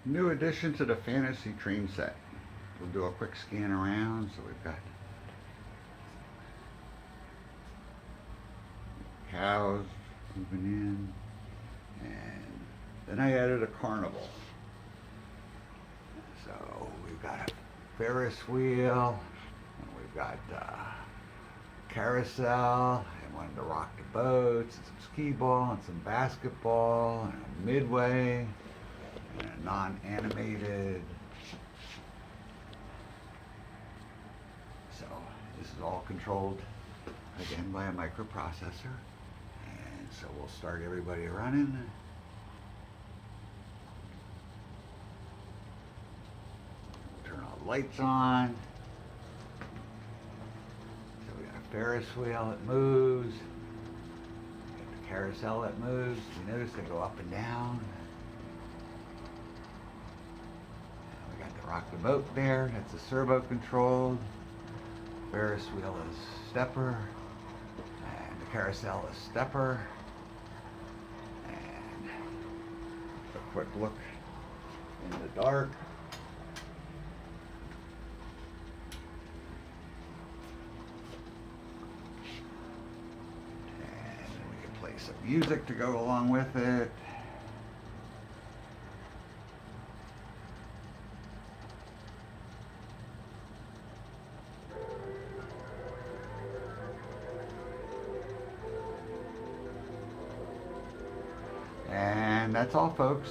New addition to the fantasy train set. We'll do a quick scan around. So we've got cows moving in, and then I added a carnival. So we've got a Ferris wheel, and we've got carousel, and one to rock the boats, and some skee ball, and some basketball, and a midway, and a non-animated. So this is all controlled again by a microprocessor. And so we'll start everybody running. Turn all the lights on. So we got a Ferris wheel that moves. We got the carousel that moves. You notice they go up and down. And we got the rock the boat there. That's a servo controlled. Ferris wheel is stepper. And the carousel is stepper. And a quick look in the dark. And we can play some music to go along with it. And that's all, folks.